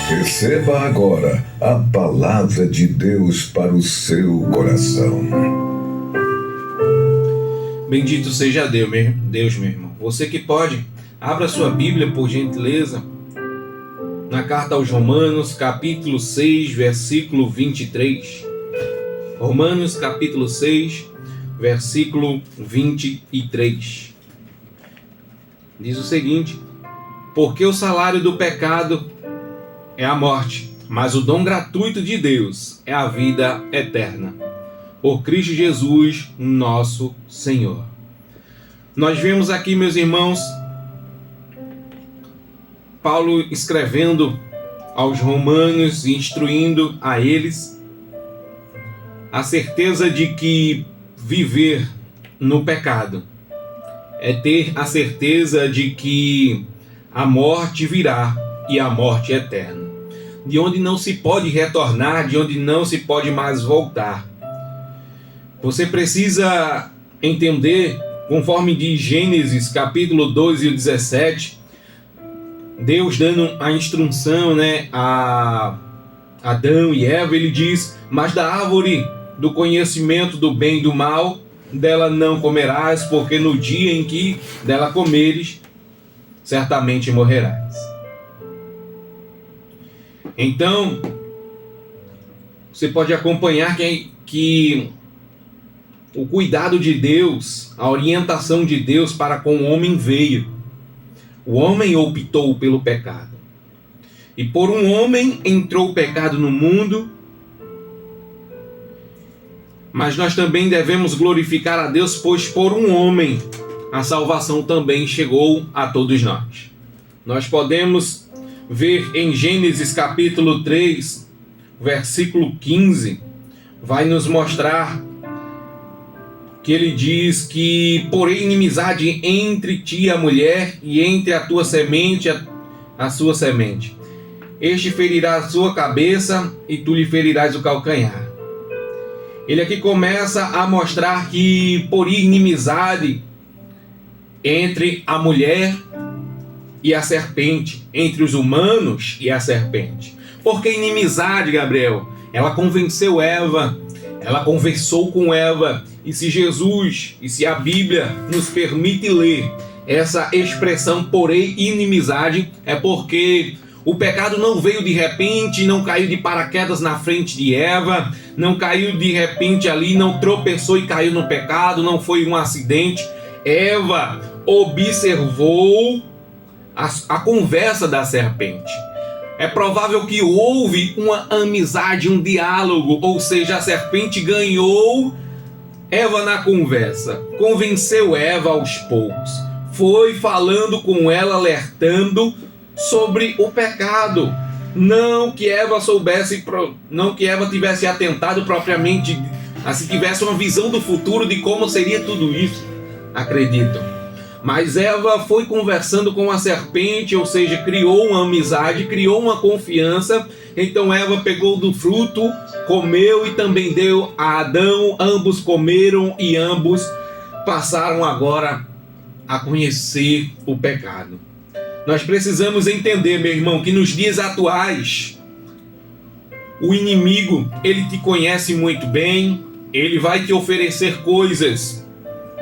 Receba agora a palavra de Deus para o seu coração. Bendito seja Deus, meu irmão. Você que pode, abra sua Bíblia, por gentileza, na carta aos Romanos, capítulo 6, versículo 23. Romanos, capítulo 6, versículo 23. Diz o seguinte: porque o salário do pecado é a morte, mas o dom gratuito de Deus é a vida eterna, por Cristo Jesus, nosso Senhor. Nós vemos aqui, meus irmãos, Paulo escrevendo aos romanos, instruindo a eles a certeza de que viver no pecado é ter a certeza de que a morte virá, e a morte eterna, de onde não se pode retornar, de onde não se pode mais voltar. Você precisa entender, conforme diz Gênesis capítulo 2 e 17, Deus dando a instrução, a Adão e Eva, ele diz: mas da árvore do conhecimento do bem e do mal, dela não comerás, porque no dia em que dela comeres, certamente morrerás. Então, você pode acompanhar que o cuidado de Deus, a orientação de Deus para com o homem veio. O homem optou pelo pecado. E por um homem entrou o pecado no mundo, mas nós também devemos glorificar a Deus, pois por um homem a salvação também chegou a todos nós. Nós podemos ver em Gênesis capítulo 3, versículo 15, vai nos mostrar que ele diz que porém inimizade entre ti e a mulher, e entre a tua semente a sua semente. Este ferirá a sua cabeça, e tu lhe ferirás o calcanhar. Ele aqui começa a mostrar que por inimizade entre a mulher e a serpente, entre os humanos e a serpente. Porque inimizade, Gabriel? Ela convenceu Eva, ela conversou com Eva. E se Jesus, e se a Bíblia nos permite ler essa expressão, porém inimizade, é porque o pecado não veio de repente, não caiu de paraquedas na frente de Eva, não caiu de repente ali, não tropeçou e caiu no pecado, não foi um acidente. Eva observou a conversa da serpente. É provável que houve uma amizade, um diálogo, ou seja, a serpente ganhou Eva na conversa, convenceu Eva aos poucos, foi falando com ela, alertando sobre o pecado. Não que Eva soubesse, não que Eva tivesse atentado propriamente, assim, tivesse uma visão do futuro de como seria tudo isso, acredito. Mas Eva foi conversando com a serpente, ou seja, criou uma amizade, criou uma confiança. Então Eva pegou do fruto, comeu e também deu a Adão. Ambos comeram e ambos passaram agora a conhecer o pecado. Nós precisamos entender, meu irmão, que nos dias atuais, o inimigo, ele te conhece muito bem, ele vai te oferecer coisas.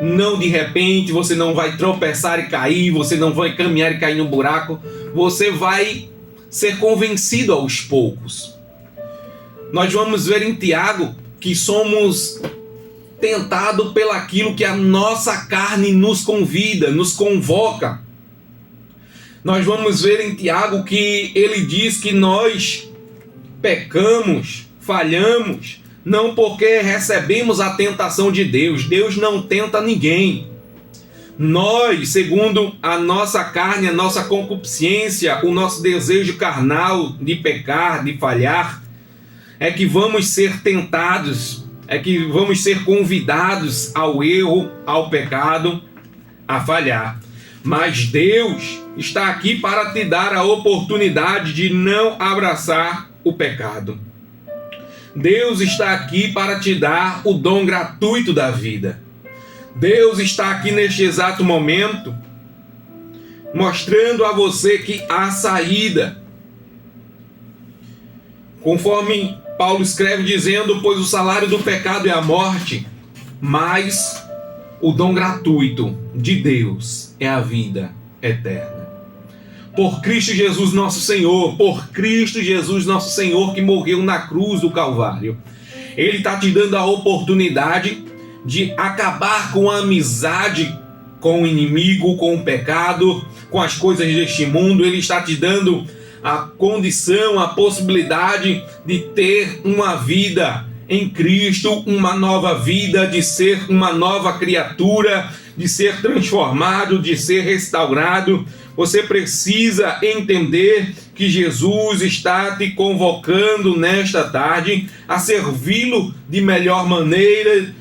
Não de repente, você não vai tropeçar e cair, você não vai caminhar e cair no buraco, você vai ser convencido aos poucos. Nós vamos ver em Tiago que somos tentados pelaquilo que a nossa carne nos convida, nos convoca. Nós vamos ver em Tiago que ele diz que nós pecamos, falhamos, não porque recebemos a tentação de Deus. Deus não tenta ninguém. Nós, segundo a nossa carne, a nossa concupiscência, o nosso desejo carnal de pecar, de falhar, é que vamos ser tentados, é que vamos ser convidados ao erro, ao pecado, a falhar. Mas Deus está aqui para te dar a oportunidade de não abraçar o pecado. Deus está aqui para te dar o dom gratuito da vida. Deus está aqui neste exato momento, mostrando a você que há saída. Conforme Paulo escreve dizendo: pois o salário do pecado é a morte, mas o dom gratuito de Deus é a vida eterna. Por Cristo Jesus nosso Senhor, por Cristo Jesus nosso Senhor, que morreu na cruz do Calvário, Ele está te dando a oportunidade de acabar com a amizade com o inimigo, com o pecado, com as coisas deste mundo. Ele está te dando a condição, a possibilidade de ter uma vida em Cristo, uma nova vida, de ser uma nova criatura, de ser transformado, de ser restaurado. Você precisa entender que Jesus está te convocando nesta tarde a servi-lo de melhor maneira,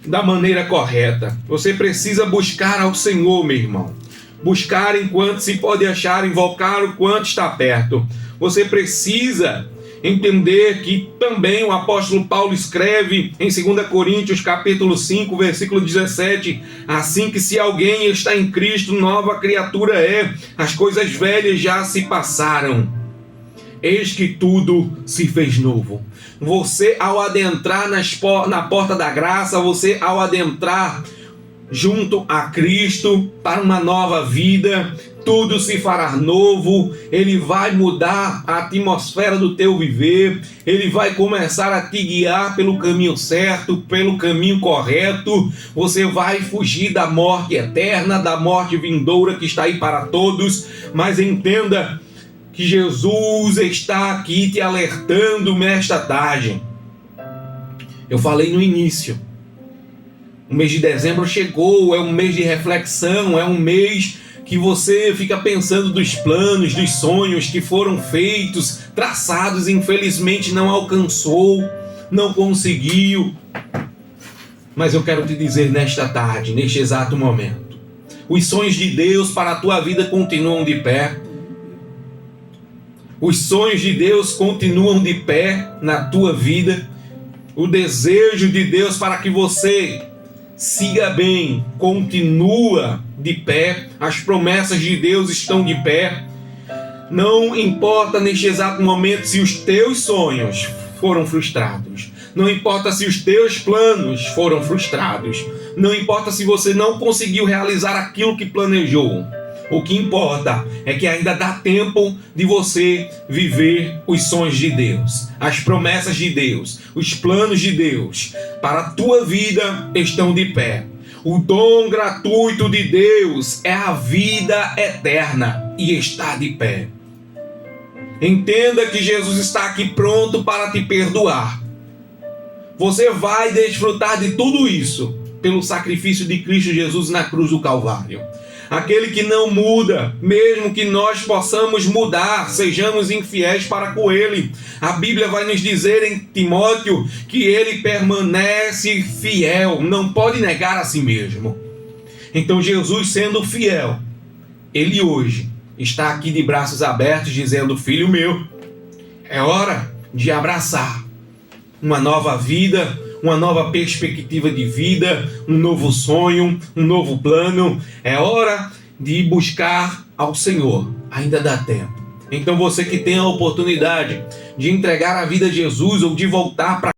da maneira correta. Você precisa buscar ao Senhor, meu irmão. Buscar enquanto se pode achar, invocar o quanto está perto. Você precisa entender que também o apóstolo Paulo escreve em 2 Coríntios capítulo 5, versículo 17, assim que se alguém está em Cristo, nova criatura é, as coisas velhas já se passaram, eis que tudo se fez novo. Você, ao adentrar na porta da graça, você, ao adentrar junto a Cristo para uma nova vida, tudo se fará novo. Ele vai mudar a atmosfera do teu viver, Ele vai começar a te guiar pelo caminho certo, pelo caminho correto. Você vai fugir da morte eterna, da morte vindoura que está aí para todos. Mas entenda que Jesus está aqui te alertando nesta tarde. Eu falei no início, o mês de dezembro chegou, é um mês de reflexão, é um mês que você fica pensando dos planos, dos sonhos que foram feitos, traçados, infelizmente não alcançou, não conseguiu. Mas eu quero te dizer nesta tarde, neste exato momento, os sonhos de Deus para a tua vida continuam de pé. Os sonhos de Deus continuam de pé na tua vida. O desejo de Deus para que você siga bem continua de pé. As promessas de Deus estão de pé. Não importa neste exato momento se os teus sonhos foram frustrados. Não importa se os teus planos foram frustrados. Não importa se você não conseguiu realizar aquilo que planejou. O que importa é que ainda dá tempo de você viver os sonhos de Deus. As promessas de Deus, os planos de Deus para a tua vida estão de pé. O dom gratuito de Deus é a vida eterna e está de pé. Entenda que Jesus está aqui pronto para te perdoar. Você vai desfrutar de tudo isso pelo sacrifício de Cristo Jesus na cruz do Calvário. Aquele que não muda, mesmo que nós possamos mudar, sejamos infiéis para com Ele. A Bíblia vai nos dizer em Timóteo que Ele permanece fiel, não pode negar a si mesmo. Então Jesus, sendo fiel, Ele hoje está aqui de braços abertos dizendo: filho meu, é hora de abraçar uma nova vida, uma nova perspectiva de vida, um novo sonho, um novo plano. É hora de buscar ao Senhor. Ainda dá tempo. Então você que tem a oportunidade de entregar a vida a Jesus ou de voltar para